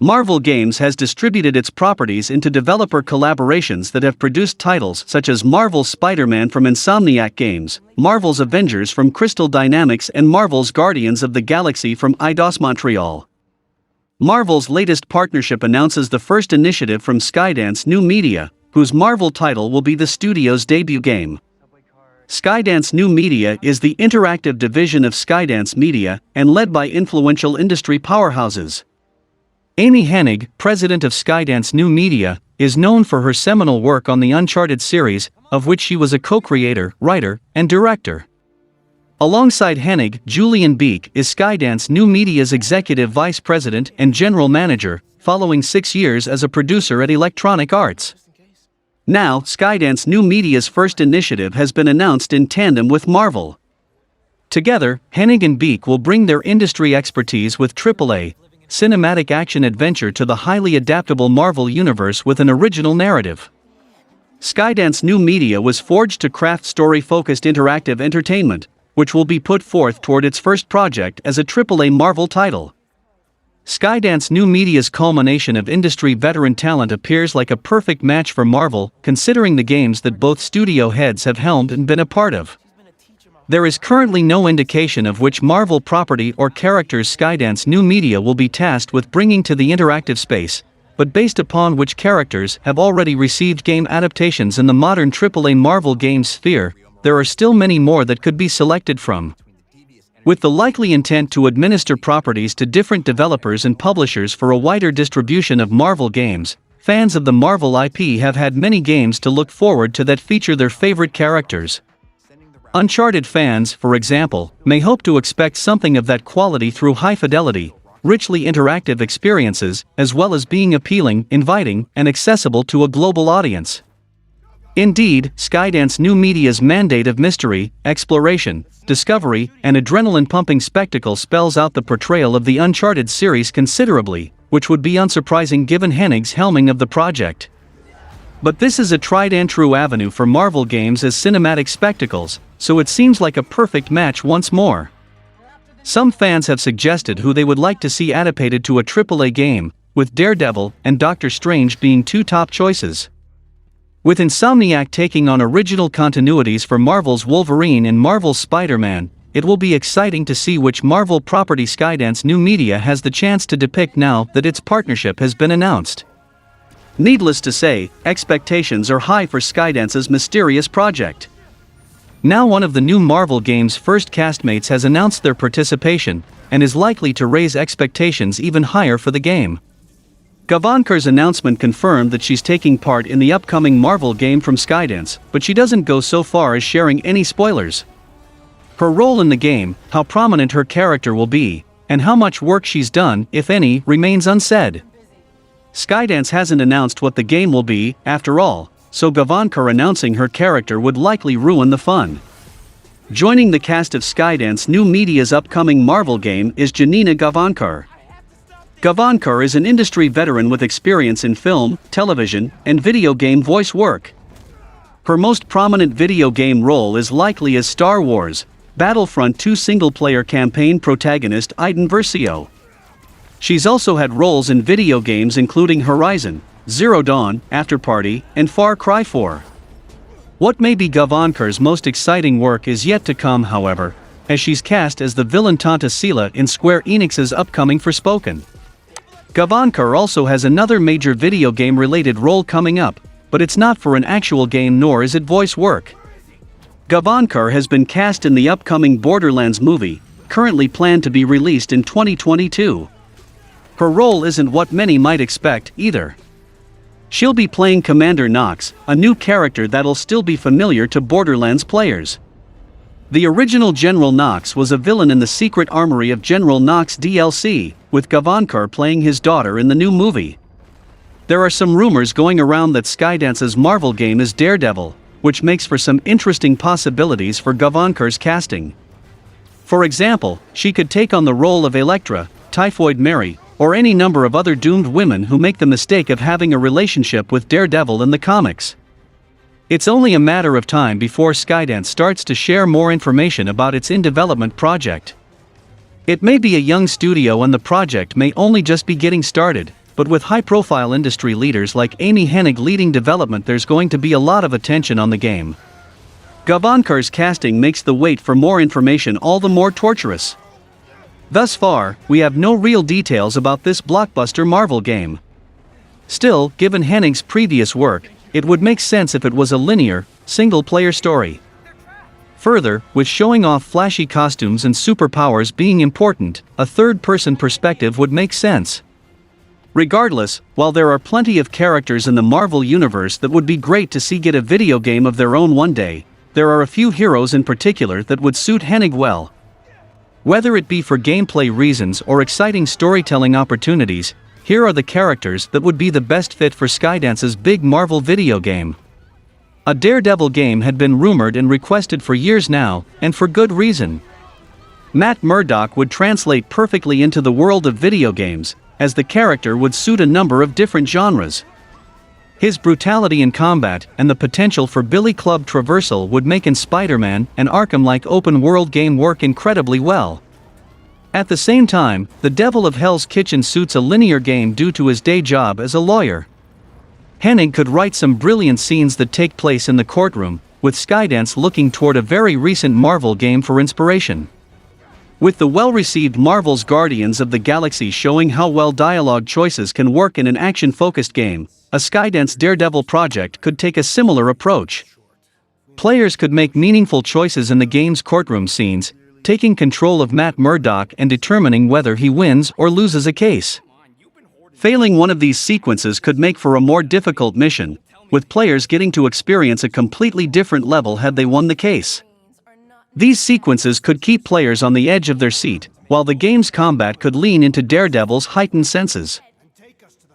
Marvel Games has distributed its properties into developer collaborations that have produced titles such as Marvel's Spider-Man from Insomniac Games, Marvel's Avengers from Crystal Dynamics and Marvel's Guardians of the Galaxy from Eidos Montreal. Marvel's latest partnership announces the first initiative from Skydance New Media, whose Marvel title will be the studio's debut game. Skydance New Media is the interactive division of Skydance Media and led by influential industry powerhouses. Amy Hennig, president of Skydance New Media, is known for her seminal work on the Uncharted series, of which she was a co-creator, writer, and director. Alongside Hennig, Julian Beek is Skydance New Media's executive vice president and general manager, following 6 years as a producer at Electronic Arts. Now, Skydance New Media's first initiative has been announced in tandem with Marvel. Together, Hennig and Beek will bring their industry expertise with AAA, cinematic action-adventure to the highly adaptable Marvel universe with an original narrative. Skydance New Media was forged to craft story-focused interactive entertainment, which will be put forth toward its first project as a AAA Marvel title. Skydance New Media's culmination of industry veteran talent appears like a perfect match for Marvel, considering the games that both studio heads have helmed and been a part of. There is currently no indication of which Marvel property or characters Skydance New Media will be tasked with bringing to the interactive space, but based upon which characters have already received game adaptations in the modern AAA Marvel game sphere, there are still many more that could be selected from. With the likely intent to administer properties to different developers and publishers for a wider distribution of Marvel games, fans of the Marvel IP have had many games to look forward to that feature their favorite characters. Uncharted fans, for example, may hope to expect something of that quality through high-fidelity, richly interactive experiences, as well as being appealing, inviting, and accessible to a global audience. Indeed, Skydance New Media's mandate of mystery, exploration, discovery, and adrenaline-pumping spectacle spells out the portrayal of the Uncharted series considerably, which would be unsurprising given Hennig's helming of the project. But this is a tried-and-true avenue for Marvel games as cinematic spectacles, so it seems like a perfect match once more. Some fans have suggested who they would like to see adapted to a AAA game, with Daredevil and Doctor Strange being two top choices. With Insomniac taking on original continuities for Marvel's Wolverine and Marvel's Spider-Man, it will be exciting to see which Marvel property Skydance New Media has the chance to depict now that its partnership has been announced. Needless to say, expectations are high for Skydance's mysterious project. Now one of the new Marvel game's first castmates has announced their participation, and is likely to raise expectations even higher for the game. Gavankar's announcement confirmed that she's taking part in the upcoming Marvel game from Skydance, but she doesn't go so far as sharing any spoilers. Her role in the game, how prominent her character will be, and how much work she's done, if any, remains unsaid. Skydance hasn't announced what the game will be, after all, so Gavankar announcing her character would likely ruin the fun. Joining the cast of Skydance New Media's upcoming Marvel game is Janina Gavankar. Gavankar is an industry veteran with experience in film, television, and video game voice work. Her most prominent video game role is likely as Star Wars Battlefront 2 single-player campaign protagonist Iden Versio. She's also had roles in video games including Horizon Zero Dawn, After Party, and Far Cry 4. What may be Gavankar's most exciting work is yet to come, however, as she's cast as the villain Tanta Sila in Square Enix's upcoming Forspoken. Gavankar also has another major video game-related role coming up, but it's not for an actual game nor is it voice work. Gavankar has been cast in the upcoming Borderlands movie, currently planned to be released in 2022. Her role isn't what many might expect, either. She'll be playing Commander Knox, a new character that'll still be familiar to Borderlands players. The original General Knox was a villain in the Secret Armory of General Knox DLC, with Gavankar playing his daughter in the new movie. There are some rumors going around that Skydance's Marvel game is Daredevil, which makes for some interesting possibilities for Gavankar's casting. For example, she could take on the role of Elektra, Typhoid Mary, or any number of other doomed women who make the mistake of having a relationship with Daredevil in the comics. It's only a matter of time before Skydance starts to share more information about its in-development project. It may be a young studio and the project may only just be getting started, but with high-profile industry leaders like Amy Hennig leading development, there's going to be a lot of attention on the game. Gavankar's casting makes the wait for more information all the more torturous. Thus far, we have no real details about this blockbuster Marvel game. Still, given Hennig's previous work, it would make sense if it was a linear, single-player story. Further, with showing off flashy costumes and superpowers being important, a third-person perspective would make sense. Regardless, while there are plenty of characters in the Marvel universe that would be great to see get a video game of their own one day, there are a few heroes in particular that would suit Hennig well. Whether it be for gameplay reasons or exciting storytelling opportunities, here are the characters that would be the best fit for Skydance's big Marvel video game. A Daredevil game had been rumored and requested for years now, and for good reason. Matt Murdock would translate perfectly into the world of video games, as the character would suit a number of different genres. His brutality in combat and the potential for Billy Club traversal would make an Spider-Man and Arkham-like open-world game work incredibly well. At the same time, the Devil of Hell's Kitchen suits a linear game due to his day job as a lawyer. Hennig could write some brilliant scenes that take place in the courtroom, with Skydance looking toward a very recent Marvel game for inspiration. With the well-received Marvel's Guardians of the Galaxy showing how well dialogue choices can work in an action-focused game, a Skydance Daredevil project could take a similar approach. Players could make meaningful choices in the game's courtroom scenes, taking control of Matt Murdock and determining whether he wins or loses a case. Failing one of these sequences could make for a more difficult mission, with players getting to experience a completely different level had they won the case. These sequences could keep players on the edge of their seat, while the game's combat could lean into Daredevil's heightened senses.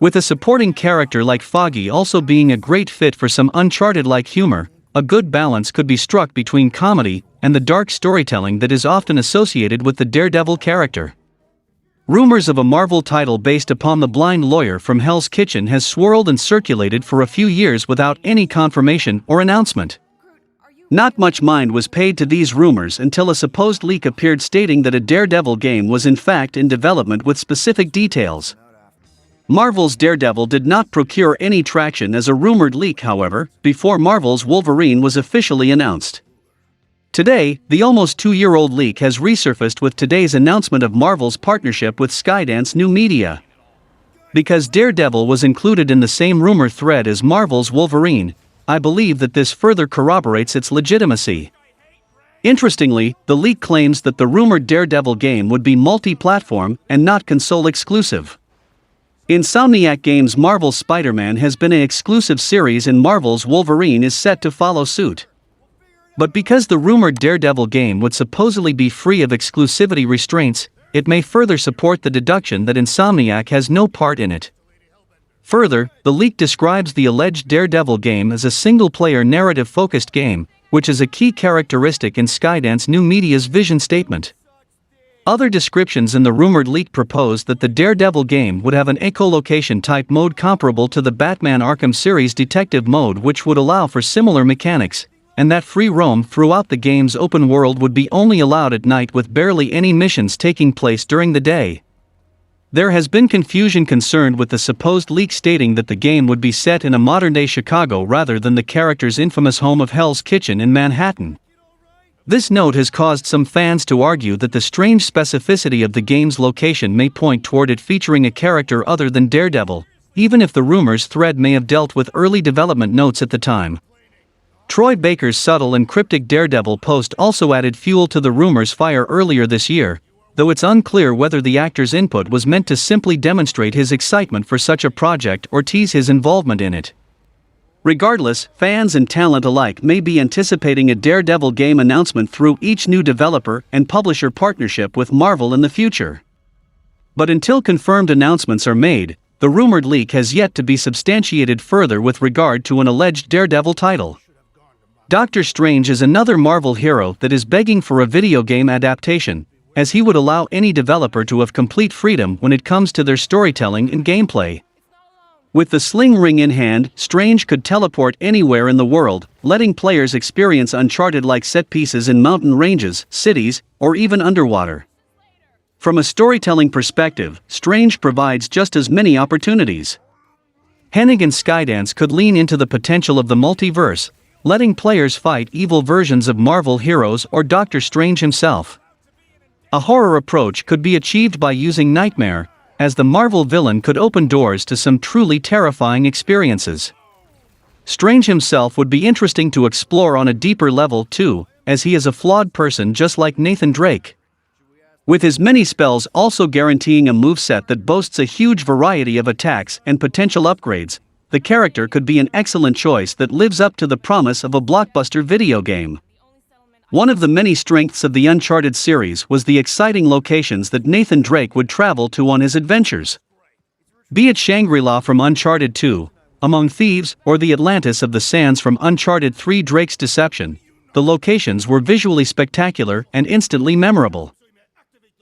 With a supporting character like Foggy also being a great fit for some Uncharted-like humor, a good balance could be struck between comedy and the dark storytelling that is often associated with the Daredevil character. Rumors of a Marvel title based upon the blind lawyer from Hell's Kitchen has swirled and circulated for a few years without any confirmation or announcement. Not much mind was paid to these rumors until a supposed leak appeared stating that a Daredevil game was in fact in development with specific details. Marvel's Daredevil did not procure any traction as a rumored leak, however, before Marvel's Wolverine was officially announced. Today, the almost 2-year-old leak has resurfaced with today's announcement of Marvel's partnership with Skydance New Media. Because Daredevil was included in the same rumor thread as Marvel's Wolverine, I believe that this further corroborates its legitimacy. Interestingly, the leak claims that the rumored Daredevil game would be multi-platform and not console exclusive. Insomniac Games' Marvel's Spider-Man has been an exclusive series and Marvel's Wolverine is set to follow suit. But because the rumored Daredevil game would supposedly be free of exclusivity restraints, it may further support the deduction that Insomniac has no part in it. Further, the leak describes the alleged Daredevil game as a single-player narrative-focused game, which is a key characteristic in Skydance New Media's vision statement. Other descriptions in the rumored leak propose that the Daredevil game would have an echolocation-type mode comparable to the Batman Arkham series detective mode, which would allow for similar mechanics, and that free roam throughout the game's open world would be only allowed at night with barely any missions taking place during the day. There has been confusion concerned with the supposed leak stating that the game would be set in a modern-day Chicago rather than the character's infamous home of Hell's Kitchen in Manhattan. This note has caused some fans to argue that the strange specificity of the game's location may point toward it featuring a character other than Daredevil, even if the rumors thread may have dealt with early development notes at the time. Troy Baker's subtle and cryptic Daredevil post also added fuel to the rumors' fire earlier this year, though it's unclear whether the actor's input was meant to simply demonstrate his excitement for such a project or tease his involvement in it. Regardless, fans and talent alike may be anticipating a Daredevil game announcement through each new developer and publisher partnership with Marvel in the future. But until confirmed announcements are made, the rumored leak has yet to be substantiated further with regard to an alleged Daredevil title. Doctor Strange is another Marvel hero that is begging for a video game adaptation, as he would allow any developer to have complete freedom when it comes to their storytelling and gameplay. With the sling ring in hand, Strange could teleport anywhere in the world, letting players experience Uncharted-like set pieces in mountain ranges, cities, or even underwater. From a storytelling perspective, Strange provides just as many opportunities. Hennig and Skydance could lean into the potential of the multiverse, letting players fight evil versions of Marvel heroes or Doctor Strange himself. A horror approach could be achieved by using Nightmare, as the Marvel villain could open doors to some truly terrifying experiences. Strange himself would be interesting to explore on a deeper level too, as he is a flawed person just like Nathan Drake. With his many spells also guaranteeing a moveset that boasts a huge variety of attacks and potential upgrades, the character could be an excellent choice that lives up to the promise of a blockbuster video game. One of the many strengths of the Uncharted series was the exciting locations that Nathan Drake would travel to on his adventures. Be it Shangri-La from Uncharted 2, Among Thieves, or the Atlantis of the Sands from Uncharted 3 Drake's Deception, the locations were visually spectacular and instantly memorable.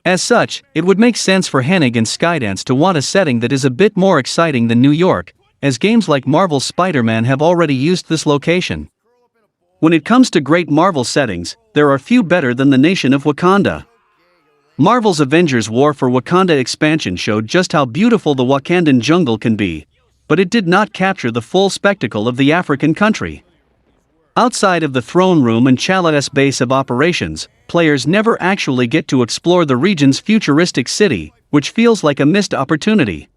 As such, it would make sense for Hennig and Skydance to want a setting that is a bit more exciting than New York, as games like Marvel's Spider-Man have already used this location. When it comes to great Marvel settings, there are few better than the nation of Wakanda. Marvel's Avengers War for Wakanda expansion showed just how beautiful the Wakandan jungle can be, but it did not capture the full spectacle of the African country. Outside of the throne room and Chala's base of operations, players never actually get to explore the region's futuristic city, which feels like a missed opportunity.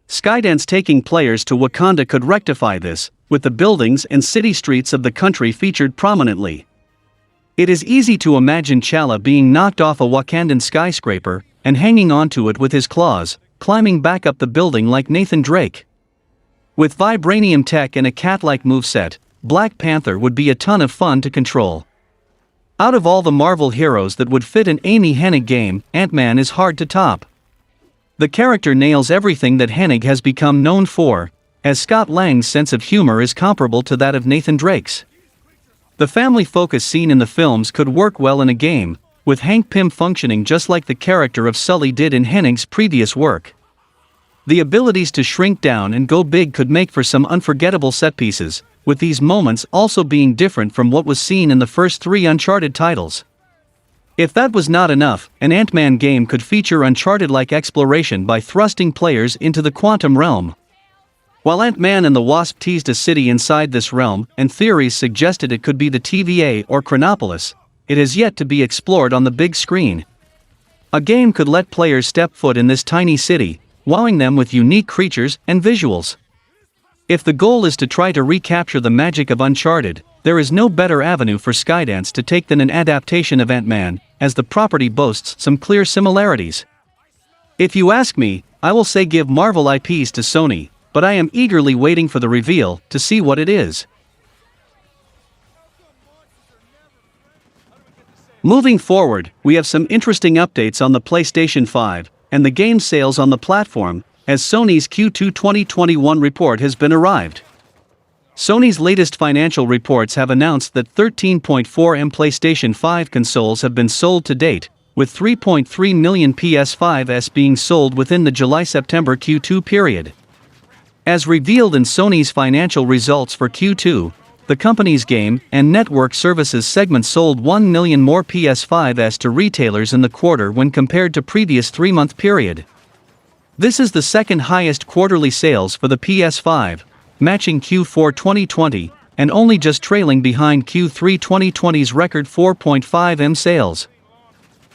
Skydance taking players to Wakanda could rectify this, with the buildings and city streets of the country featured prominently. It is easy to imagine Chala being knocked off a Wakandan skyscraper and hanging onto it with his claws, climbing back up the building like Nathan Drake. With vibranium tech and a cat-like moveset, Black Panther would be a ton of fun to control. Out of all the Marvel heroes that would fit an Amy Hennig game, AntMan is hard to top. The character nails everything that Hennig has become known for, as Scott Lang's sense of humor is comparable to that of Nathan Drake's. The family focus seen in the films could work well in a game, with Hank Pym functioning just like the character of Sully did in Hennig's previous work. The abilities to shrink down and go big could make for some unforgettable set pieces, with these moments also being different from what was seen in the first 3 Uncharted titles. If that was not enough, an AntMan game could feature Uncharted-like exploration by thrusting players into the quantum realm. While Ant-Man and the Wasp teased a city inside this realm, and theories suggested it could be the TVA or Chronopolis, it has yet to be explored on the big screen. A game could let players step foot in this tiny city, wowing them with unique creatures and visuals. If the goal is to try to recapture the magic of Uncharted, there is no better avenue for Skydance to take than an adaptation of Ant-Man, as the property boasts some clear similarities. If you ask me, I will say give Marvel IPs to Sony, but I am eagerly waiting for the reveal to see what it is. Moving forward, we have some interesting updates on the PlayStation 5, and the game sales on the platform, as Sony's Q2 2021 report has been arrived. Sony's latest financial reports have announced that 13.4 million PlayStation 5 consoles have been sold to date, with 3.3 million PS5s being sold within the July-September Q2 period. As revealed in Sony's financial results for Q2, the company's game and network services segment sold 1 million more PS5s to retailers in the quarter when compared to previous 3-month period. This is the second highest quarterly sales for the PS5, matching Q4 2020, and only just trailing behind Q3 2020's record 4.5 million sales.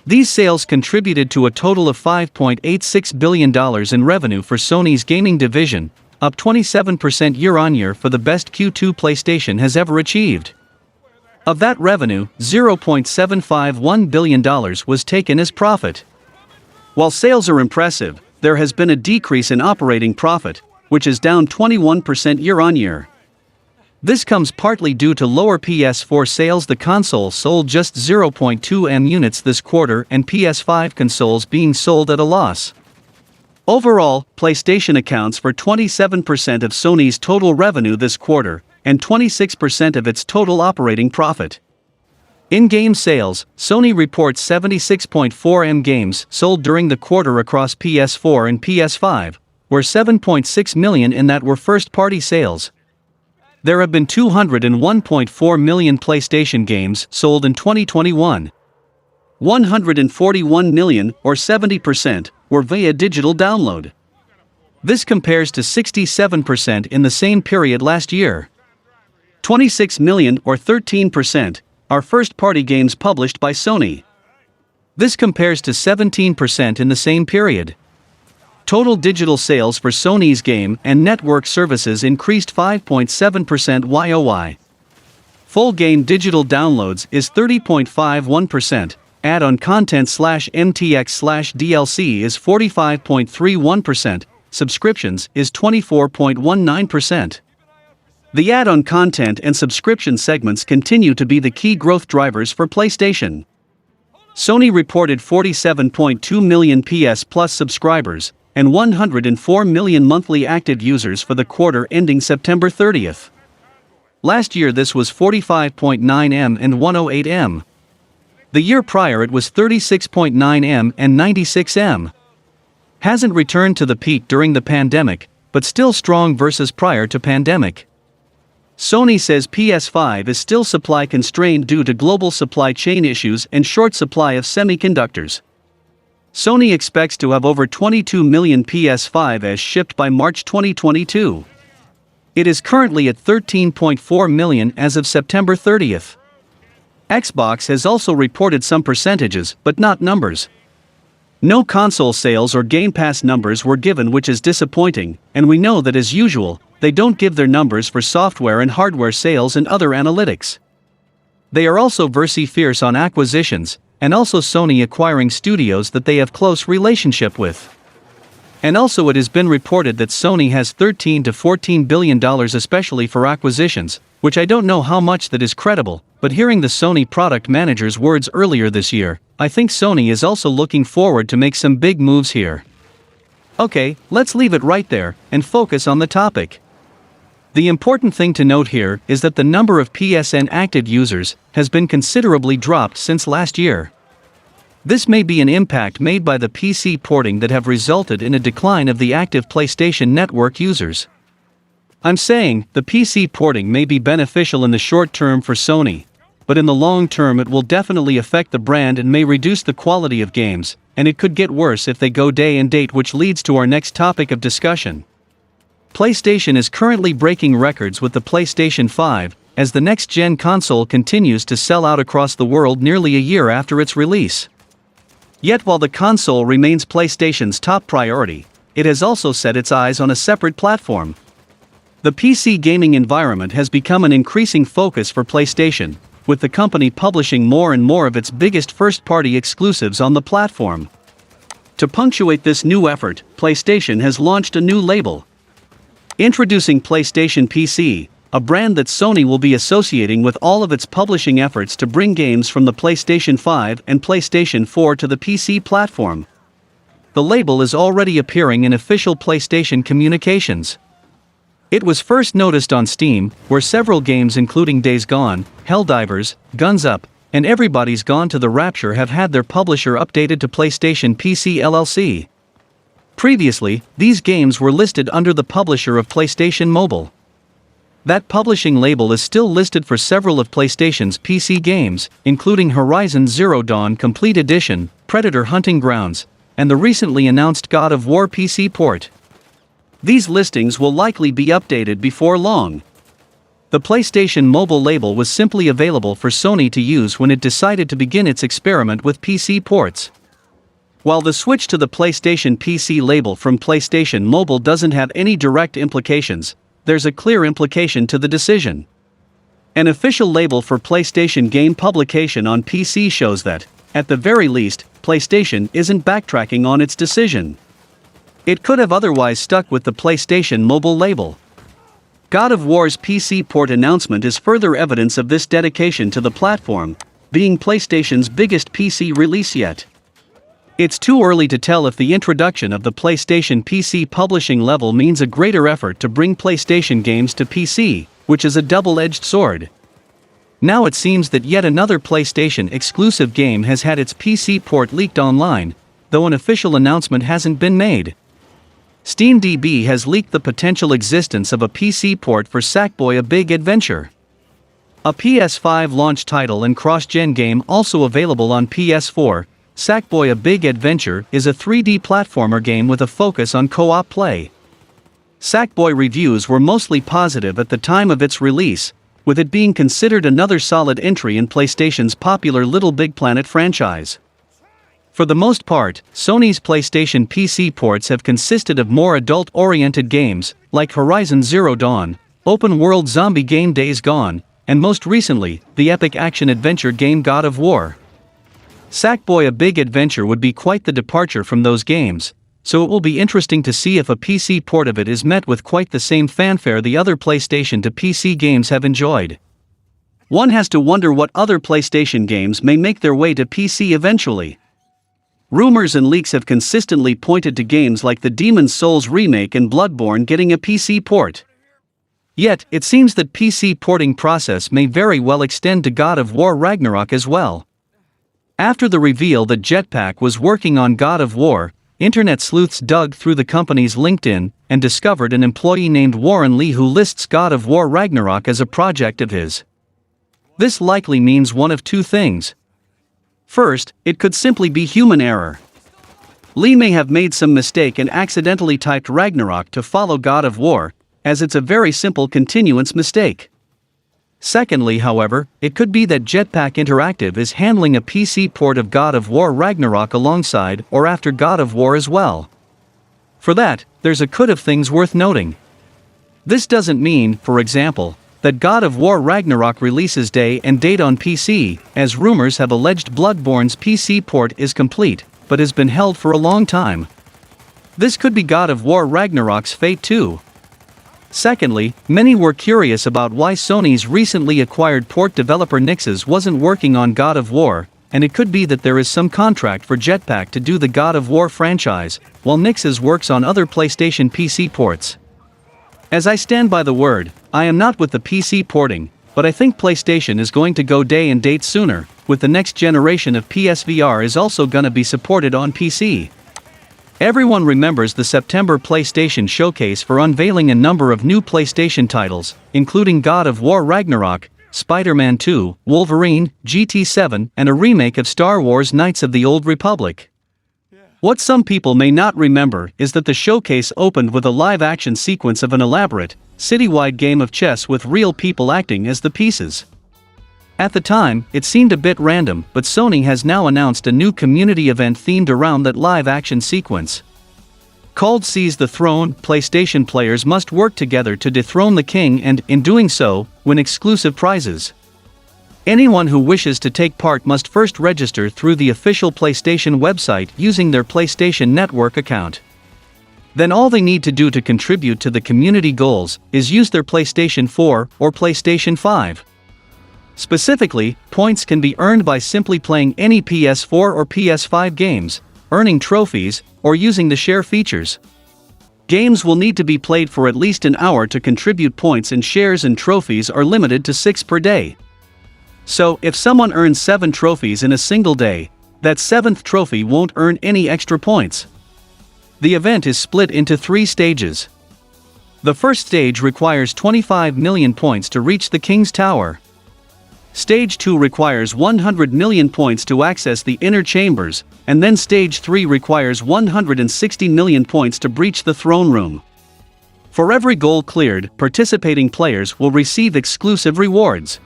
These sales contributed to a total of $5.86 billion in revenue for Sony's gaming division, up 27% year-on-year for the best Q2 PlayStation has ever achieved. Of that revenue, $0.751 billion was taken as profit. While sales are impressive, there has been a decrease in operating profit, which is down 21% year-on-year. This comes partly due to lower PS4 sales. The console sold just 0.2 million units this quarter, and PS5 consoles being sold at a loss. Overall, PlayStation accounts for 27% of Sony's total revenue this quarter, and 26% of its total operating profit. In-game sales, Sony reports 76.4 million games sold during the quarter across PS4 and PS5, where 7.6 million in that were first-party sales. There have been 201.4 million PlayStation games sold in 2021. 141 million, or 70%, were via digital download. This compares to 67% in the same period last year. 26 million, or 13%, are first-party games published by Sony. This compares to 17% in the same period. Total digital sales for Sony's game and network services increased 5.7% YoY. Full game digital downloads is 30.51%, add-on content/MTX/DLC is 45.31%, subscriptions is 24.19%. The add-on content and subscription segments continue to be the key growth drivers for PlayStation. Sony reported 47.2 million PS Plus subscribers and 104 million monthly active users for the quarter ending September 30th. Last year this was 45.9 M and 108 M. The year prior it was 36.9 M and 96 M. Hasn't returned to the peak during the pandemic, but still strong versus prior to pandemic. Sony says PS5 is still supply constrained due to global supply chain issues and short supply of semiconductors. Sony expects to have over 22 million PS5s shipped by March 2022. It is currently at 13.4 million as of September 30th. Xbox has also reported some percentages, but not numbers. No console sales or Game Pass numbers were given, which is disappointing, and we know that as usual, they don't give their numbers for software and hardware sales and other analytics. They are also very fierce on acquisitions, and also Sony acquiring studios that they have close relationship with. And also it has been reported that Sony has $13 to $14 billion especially for acquisitions, which I don't know how much that is credible, but hearing the Sony product manager's words earlier this year, I think Sony is also looking forward to make some big moves here. Okay, let's leave it right there, and focus on the topic. The important thing to note here is that the number of PSN active users has been considerably dropped since last year. This may be an impact made by the PC porting that have resulted in a decline of the active PlayStation Network users. I'm saying, the PC porting may be beneficial in the short term for Sony, but in the long term it will definitely affect the brand and may reduce the quality of games, and it could get worse if they go day and date, which leads to our next topic of discussion. PlayStation is currently breaking records with the PlayStation 5, as the next-gen console continues to sell out across the world nearly a year after its release. Yet while the console remains PlayStation's top priority, it has also set its eyes on a separate platform. The PC gaming environment has become an increasing focus for PlayStation, with the company publishing more and more of its biggest first-party exclusives on the platform. To punctuate this new effort, PlayStation has launched a new label. Introducing PlayStation PC, a brand that Sony will be associating with all of its publishing efforts to bring games from the PlayStation 5 and PlayStation 4 to the PC platform. The label is already appearing in official PlayStation communications. It was first noticed on Steam, where several games including Days Gone, Helldivers, Guns Up, and Everybody's Gone to the Rapture have had their publisher updated to PlayStation PC LLC. Previously, these games were listed under the publisher of PlayStation Mobile. That publishing label is still listed for several of PlayStation's PC games, including Horizon Zero Dawn Complete Edition, Predator Hunting Grounds, and the recently announced God of War PC port. These listings will likely be updated before long. The PlayStation Mobile label was simply available for Sony to use when it decided to begin its experiment with PC ports. While the switch to the PlayStation PC label from PlayStation Mobile doesn't have any direct implications, there's a clear implication to the decision. An official label for PlayStation game publication on PC shows that, at the very least, PlayStation isn't backtracking on its decision. It could have otherwise stuck with the PlayStation Mobile label. God of War's PC port announcement is further evidence of this dedication to the platform, being PlayStation's biggest PC release yet. It's too early to tell if the introduction of the PlayStation PC publishing level means a greater effort to bring PlayStation games to PC, which is a double-edged sword. Now it seems that yet another PlayStation exclusive game has had its PC port leaked online, though an official announcement hasn't been made. SteamDB has leaked the potential existence of a PC port for Sackboy: A Big Adventure. A PS5 launch title and cross-gen game also available on PS4, Sackboy: A Big Adventure is a 3D platformer game with a focus on co-op play. Sackboy reviews were mostly positive at the time of its release, with it being considered another solid entry in PlayStation's popular Little Big Planet franchise. For the most part, Sony's PlayStation PC ports have consisted of more adult-oriented games, like Horizon Zero Dawn, open-world zombie game Days Gone, and most recently, the epic action-adventure game God of War. Sackboy: A Big Adventure would be quite the departure from those games, so it will be interesting to see if a PC port of it is met with quite the same fanfare the other PlayStation to PC games have enjoyed. One has to wonder what other PlayStation games may make their way to PC eventually. Rumors and leaks have consistently pointed to games like the Demon's Souls remake and Bloodborne getting a PC port. Yet, it seems that PC porting process may very well extend to God of War Ragnarok as well. After the reveal that Jetpack was working on God of War, internet sleuths dug through the company's LinkedIn and discovered an employee named Warren Lee who lists God of War Ragnarok as a project of his. This likely means one of two things. First, it could simply be human error. Lee may have made some mistake and accidentally typed Ragnarok to follow God of War, as it's a very simple continuance mistake. Secondly, however, it could be that Jetpack Interactive is handling a PC port of God of War Ragnarok alongside or after God of War as well. For that, there's a could of things worth noting. This doesn't mean, for example, that God of War Ragnarok releases day and date on PC, as rumors have alleged Bloodborne's PC port is complete, but has been held for a long time. This could be God of War Ragnarok's fate too. Secondly, many were curious about why Sony's recently acquired port developer Nixxes wasn't working on God of War, and it could be that there is some contract for Jetpack to do the God of War franchise, while Nixxes works on other PlayStation PC ports. As I stand by the word, I am not with the PC porting, but I think PlayStation is going to go day and date sooner, with the next generation of PSVR is also gonna be supported on PC. Everyone remembers the September PlayStation showcase for unveiling a number of new PlayStation titles, including God of War Ragnarok, Spider-Man 2, Wolverine, GT7, and a remake of Star Wars Knights of the Old Republic. What some people may not remember is that the showcase opened with a live-action sequence of an elaborate, citywide game of chess with real people acting as the pieces. At the time, it seemed a bit random, but Sony has now announced a new community event themed around that live-action sequence. Called Seize the Throne, PlayStation players must work together to dethrone the king and, in doing so, win exclusive prizes. Anyone who wishes to take part must first register through the official PlayStation website using their PlayStation Network account. Then all they need to do to contribute to the community goals is use their PlayStation 4 or PlayStation 5. Specifically, points can be earned by simply playing any PS4 or PS5 games, earning trophies, or using the share features. Games will need to be played for at least an hour to contribute points, and shares and trophies are limited to 6 per day. So, if someone earns 7 trophies in a single day, that 7th trophy won't earn any extra points. The event is split into 3 stages. The first stage requires 25 million points to reach the King's Tower. Stage 2 requires 100 million points to access the inner chambers, and then Stage 3 requires 160 million points to breach the throne room. For every goal cleared, participating players will receive exclusive rewards.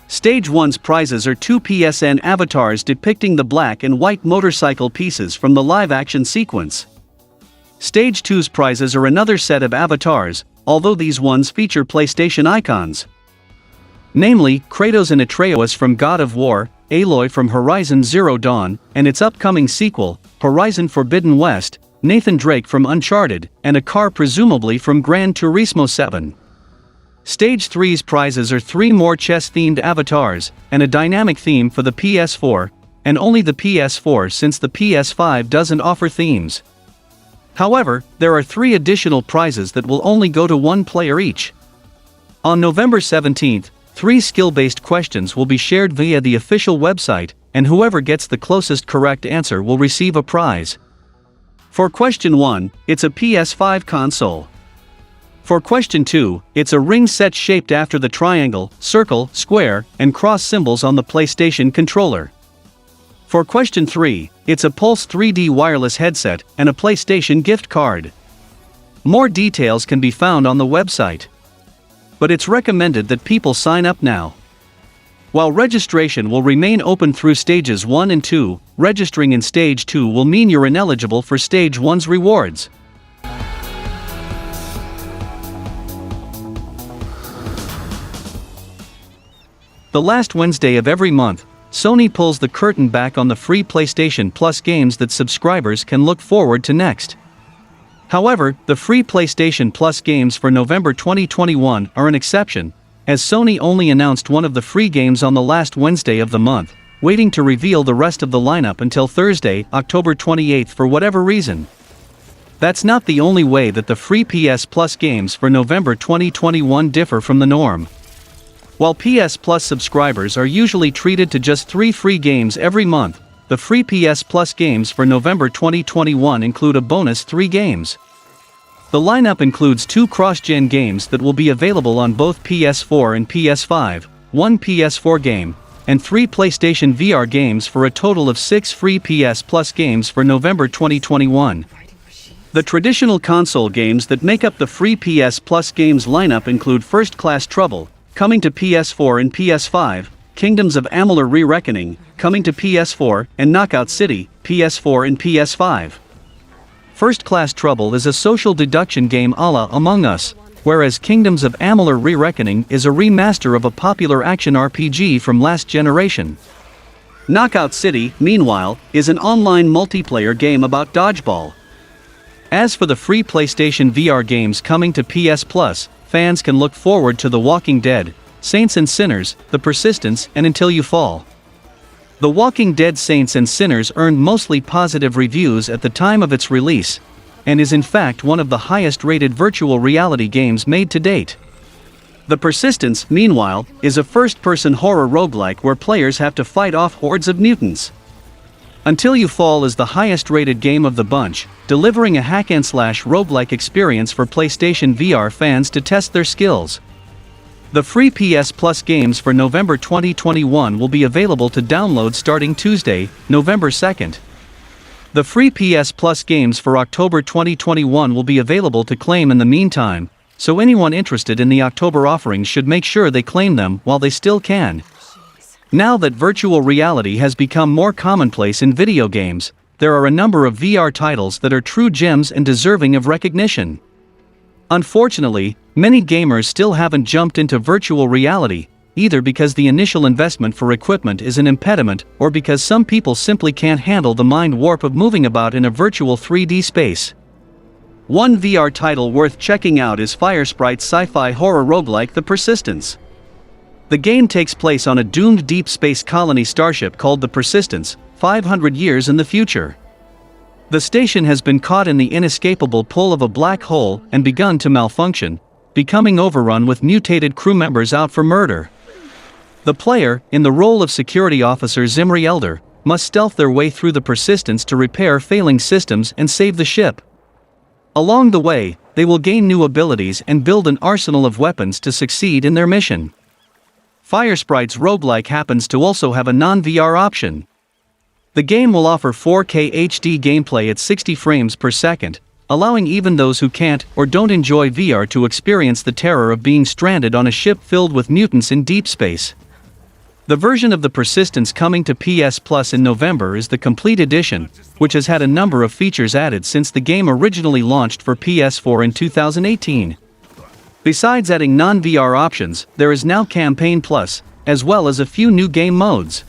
Stage 1's prizes are 2 PSN avatars depicting the black and white motorcycle pieces from the live-action sequence. Stage 2's prizes are another set of avatars, although these ones feature PlayStation icons. Namely, Kratos and Atreus from God of War, Aloy from Horizon Zero Dawn, and its upcoming sequel, Horizon Forbidden West, Nathan Drake from Uncharted, and a car presumably from Gran Turismo 7. Stage 3's prizes are 3 more chess-themed avatars, and a dynamic theme for the PS4, and only the PS4 since the PS5 doesn't offer themes. However, there are 3 additional prizes that will only go to 1 player each. On November 17th, 3 skill-based questions will be shared via the official website, and whoever gets the closest correct answer will receive a prize. For question 1, it's a PS5 console. For question 2, it's a ring set shaped after the triangle, circle, square, and cross symbols on the PlayStation controller. For question 3, it's a Pulse 3D wireless headset and a PlayStation gift card. More details can be found on the website. But it's recommended that people sign up now. While registration will remain open through stages 1 and 2, registering in stage 2 will mean you're ineligible for stage 1's rewards. The last Wednesday of every month, Sony pulls the curtain back on the free PlayStation Plus games that subscribers can look forward to next. However, the free PlayStation Plus games for November 2021 are an exception, as Sony only announced one of the free games on the last Wednesday of the month, waiting to reveal the rest of the lineup until Thursday, October 28 for whatever reason. That's not the only way that the free PS Plus games for November 2021 differ from the norm. While PS Plus subscribers are usually treated to just 3 free games every month, the free PS Plus games for November 2021 include a bonus 3 games. The lineup includes 2 cross-gen games that will be available on both PS4 and PS5, 1 PS4 game, and 3 PlayStation VR games for a total of 6 free PS Plus games for November 2021. The traditional console games that make up the free PS Plus games lineup include First Class Trouble, coming to PS4 and PS5, Kingdoms of Amalur: Re-Reckoning, coming to PS4, and Knockout City, PS4 and PS5. First Class Trouble is a social deduction game a la Among Us, whereas Kingdoms of Amalur: Re-Reckoning is a remaster of a popular action RPG from last generation. Knockout City, meanwhile, is an online multiplayer game about dodgeball. As for the free PlayStation VR games coming to PS Plus, fans can look forward to The Walking Dead, Saints and Sinners, The Persistence, and Until You Fall. The Walking Dead Saints and Sinners earned mostly positive reviews at the time of its release, and is in fact one of the highest-rated virtual reality games made to date. The Persistence, meanwhile, is a first-person horror roguelike where players have to fight off hordes of mutants. Until You Fall is the highest-rated game of the bunch, delivering a hack-and-slash roguelike experience for PlayStation VR fans to test their skills. The free PS Plus games for November 2021 will be available to download starting Tuesday, November 2nd. The free PS Plus games for October 2021 will be available to claim in the meantime, so anyone interested in the October offerings should make sure they claim them while they still can. Now that virtual reality has become more commonplace in video games, there are a number of VR titles that are true gems and deserving of recognition. Unfortunately, many gamers still haven't jumped into virtual reality, either because the initial investment for equipment is an impediment or because some people simply can't handle the mind warp of moving about in a virtual 3D space. One VR title worth checking out is Firesprite's sci-fi horror roguelike The Persistence. The game takes place on a doomed deep space colony starship called the Persistence, 500 years in the future. The station has been caught in the inescapable pull of a black hole and begun to malfunction, becoming overrun with mutated crew members out for murder. The player, in the role of security officer Zimri Elder, must stealth their way through the Persistence to repair failing systems and save the ship. Along the way, they will gain new abilities and build an arsenal of weapons to succeed in their mission. Firesprite's roguelike happens to also have a non-VR option. The game will offer 4K HD gameplay at 60 frames per second, allowing even those who can't or don't enjoy VR to experience the terror of being stranded on a ship filled with mutants in deep space. The version of The Persistence coming to PS Plus in November is the Complete Edition, which has had a number of features added since the game originally launched for PS4 in 2018. Besides adding non-VR options, there is now Campaign Plus, as well as a few new game modes.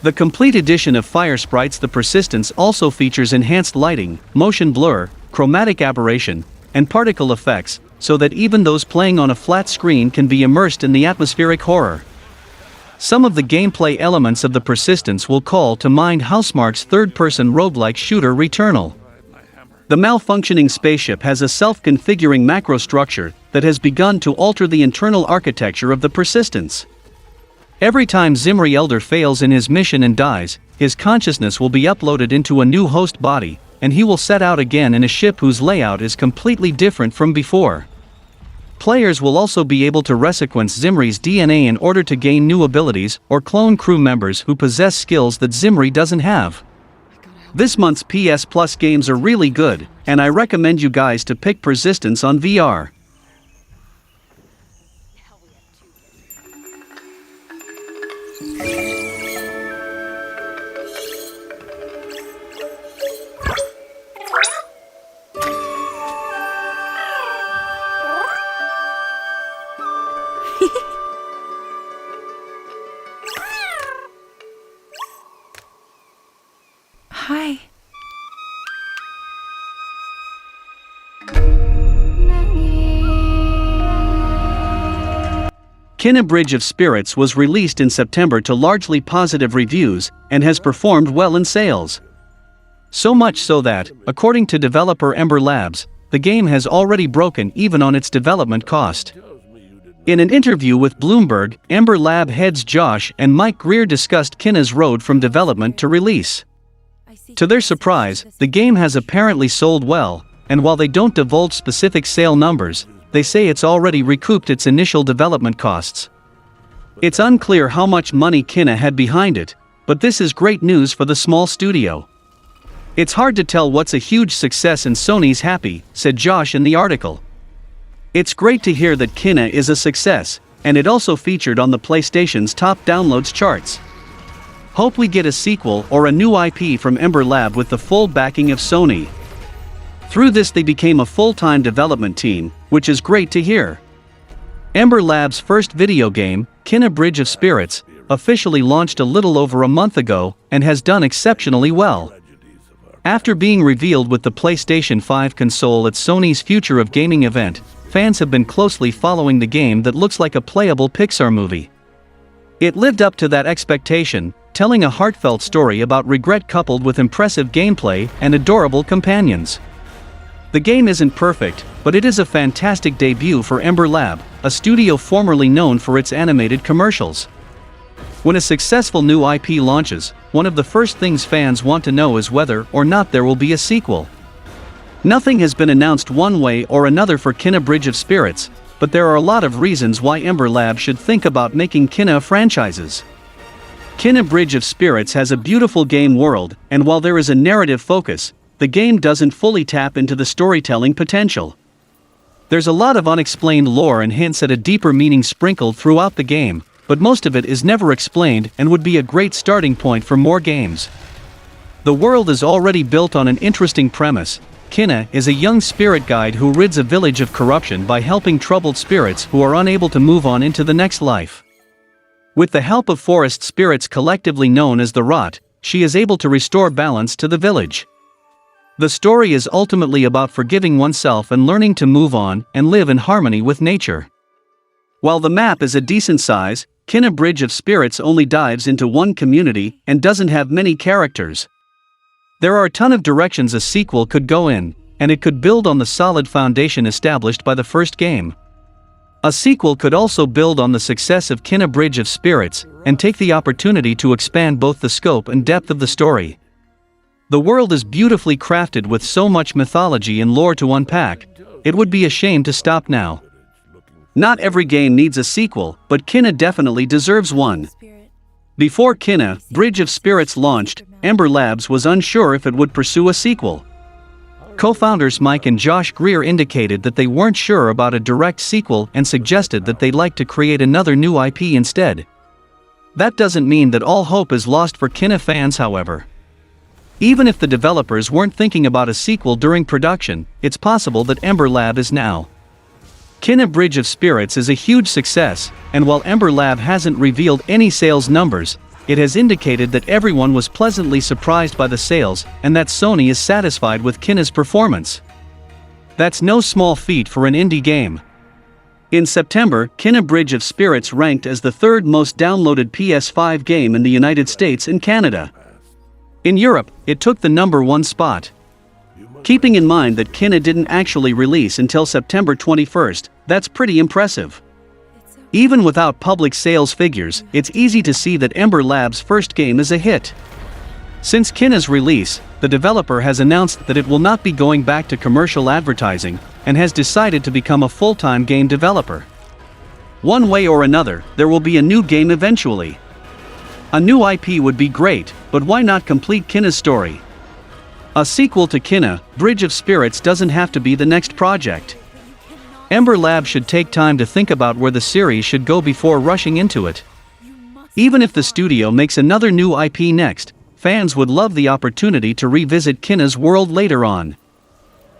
The Complete Edition of Firesprite's The Persistence also features enhanced lighting, motion blur, chromatic aberration, and particle effects, so that even those playing on a flat screen can be immersed in the atmospheric horror. Some of the gameplay elements of The Persistence will call to mind Housemarque's third-person roguelike shooter Returnal. The malfunctioning spaceship has a self-configuring macrostructure that has begun to alter the internal architecture of the Persistence. Every time Zimri Elder fails in his mission and dies, his consciousness will be uploaded into a new host body, and he will set out again in a ship whose layout is completely different from before. Players will also be able to resequence Zimri's DNA in order to gain new abilities or clone crew members who possess skills that Zimri doesn't have. This month's PS Plus games are really good, and I recommend you guys to pick Persistence on VR. Hi. Kena Bridge of Spirits was released in September to largely positive reviews and has performed well in sales. So much so that, according to developer Ember Labs, the game has already broken even on its development cost. In an interview with Bloomberg, Ember Lab heads Josh and Mike Greer discussed Kena's road from development to release. To their surprise, the game has apparently sold well, and while they don't divulge specific sale numbers, they say it's already recouped its initial development costs. It's unclear how much money Kena had behind it, but this is great news for the small studio. It's hard to tell what's a huge success and Sony's happy, said Josh in the article. It's great to hear that Kena is a success, and it also featured on the PlayStation's top downloads charts. Hope we get a sequel or a new IP from Ember Lab with the full backing of Sony. Through this they became a full-time development team, which is great to hear. Ember Lab's first video game, Kena Bridge of Spirits, officially launched a little over a month ago and has done exceptionally well. After being revealed with the PlayStation 5 console at Sony's Future of Gaming event, fans have been closely following the game that looks like a playable Pixar movie. It lived up to that expectation, telling a heartfelt story about regret coupled with impressive gameplay and adorable companions. The game isn't perfect, but it is a fantastic debut for Ember Lab, a studio formerly known for its animated commercials. When a successful new IP launches, one of the first things fans want to know is whether or not there will be a sequel. Nothing has been announced one way or another for Kena Bridge of Spirits, but there are a lot of reasons why Ember Lab should think about making Kena franchises. Kena Bridge of Spirits has a beautiful game world, and while there is a narrative focus, the game doesn't fully tap into the storytelling potential. There's a lot of unexplained lore and hints at a deeper meaning sprinkled throughout the game, but most of it is never explained and would be a great starting point for more games. The world is already built on an interesting premise. Kena is a young spirit guide who rids a village of corruption by helping troubled spirits who are unable to move on into the next life. With the help of forest spirits collectively known as the Rot, she is able to restore balance to the village. The story is ultimately about forgiving oneself and learning to move on and live in harmony with nature. While the map is a decent size, Kena Bridge of Spirits only dives into one community and doesn't have many characters. There are a ton of directions a sequel could go in, and it could build on the solid foundation established by the first game. A sequel could also build on the success of Kena Bridge of Spirits and take the opportunity to expand both the scope and depth of the story. The world is beautifully crafted with so much mythology and lore to unpack, it would be a shame to stop now. Not every game needs a sequel, but Kena definitely deserves one. Before Kena Bridge of Spirits launched, Ember Labs was unsure if it would pursue a sequel. Co-founders Mike and Josh Greer indicated that they weren't sure about a direct sequel and suggested that they'd like to create another new IP instead. That doesn't mean that all hope is lost for Kena fans, however. Even if the developers weren't thinking about a sequel during production, it's possible that Ember Lab is now. Kena Bridge of Spirits is a huge success, and while Ember Lab hasn't revealed any sales numbers, it has indicated that everyone was pleasantly surprised by the sales and that Sony is satisfied with Kena's performance. That's no small feat for an indie game. In September, Kena Bridge of Spirits ranked as the third most downloaded PS5 game in the United States and Canada. In Europe, it took the #1 spot. Keeping in mind that Kena didn't actually release until September 21st, that's pretty impressive. Even without public sales figures, it's easy to see that Ember Lab's first game is a hit. Since Kina's release, the developer has announced that it will not be going back to commercial advertising, and has decided to become a full-time game developer. One way or another, there will be a new game eventually. A new IP would be great, but why not complete Kina's story? A sequel to Kina, Bridge of Spirits doesn't have to be the next project. Ember Lab should take time to think about where the series should go before rushing into it. Even if the studio makes another new IP next, fans would love the opportunity to revisit Kina's world later on.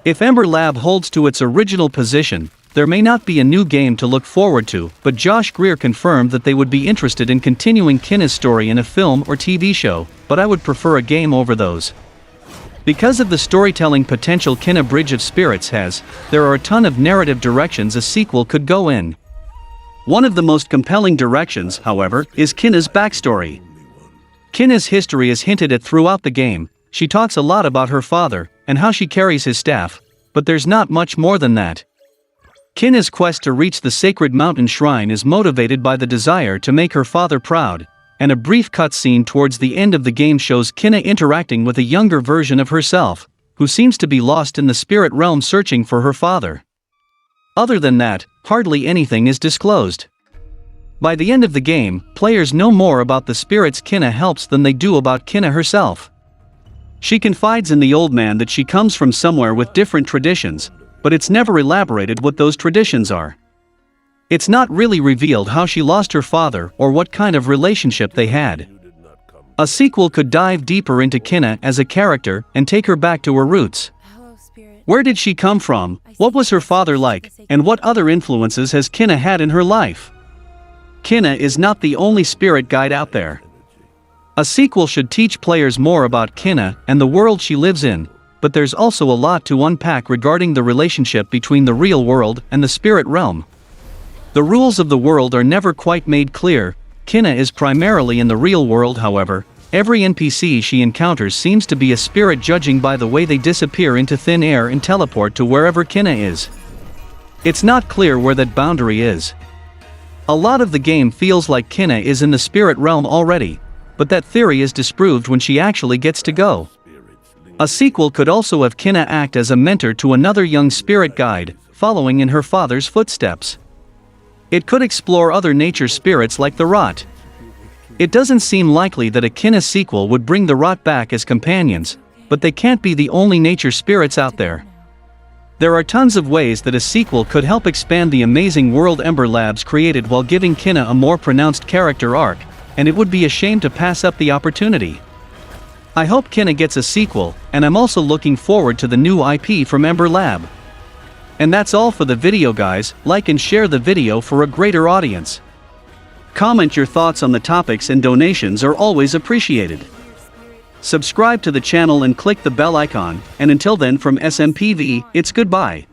If Ember Lab holds to its original position, there may not be a new game to look forward to, but Josh Greer confirmed that they would be interested in continuing Kina's story in a film or TV show, but I would prefer a game over those. Because of the storytelling potential Kina Bridge of Spirits has, there are a ton of narrative directions a sequel could go in. One of the most compelling directions, however, is Kina's backstory. Kina's history is hinted at throughout the game. She talks a lot about her father, and how she carries his staff, but there's not much more than that. Kina's quest to reach the sacred mountain shrine is motivated by the desire to make her father proud, and a brief cutscene towards the end of the game shows Kina interacting with a younger version of herself, who seems to be lost in the spirit realm searching for her father. Other than that, hardly anything is disclosed. By the end of the game, players know more about the spirits Kina helps than they do about Kina herself. She confides in the old man that she comes from somewhere with different traditions, but it's never elaborated what those traditions are. It's not really revealed how she lost her father or what kind of relationship they had. A sequel could dive deeper into Kina as a character and take her back to her roots. Where did she come from, what was her father like, and what other influences has Kina had in her life? Kina is not the only spirit guide out there. A sequel should teach players more about Kina and the world she lives in, but there's also a lot to unpack regarding the relationship between the real world and the spirit realm. The rules of the world are never quite made clear. Kina is primarily in the real world, however. Every NPC she encounters seems to be a spirit, judging by the way they disappear into thin air and teleport to wherever Kina is. It's not clear where that boundary is. A lot of the game feels like Kina is in the spirit realm already, but that theory is disproved when she actually gets to go. A sequel could also have Kina act as a mentor to another young spirit guide, following in her father's footsteps. It could explore other nature spirits like the Rot. It doesn't seem likely that a Kina sequel would bring the Rot back as companions, but they can't be the only nature spirits out there. There are tons of ways that a sequel could help expand the amazing world Ember Labs created while giving Kina a more pronounced character arc, and it would be a shame to pass up the opportunity. I hope Kina gets a sequel, and I'm also looking forward to the new IP from Ember Lab. And that's all for the video, guys. Like and share the video for a greater audience. Comment your thoughts on the topics, and donations are always appreciated. Subscribe to the channel and click the bell icon, and until then, from SMPV, it's goodbye.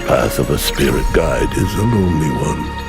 The path of a spirit guide is a lonely one.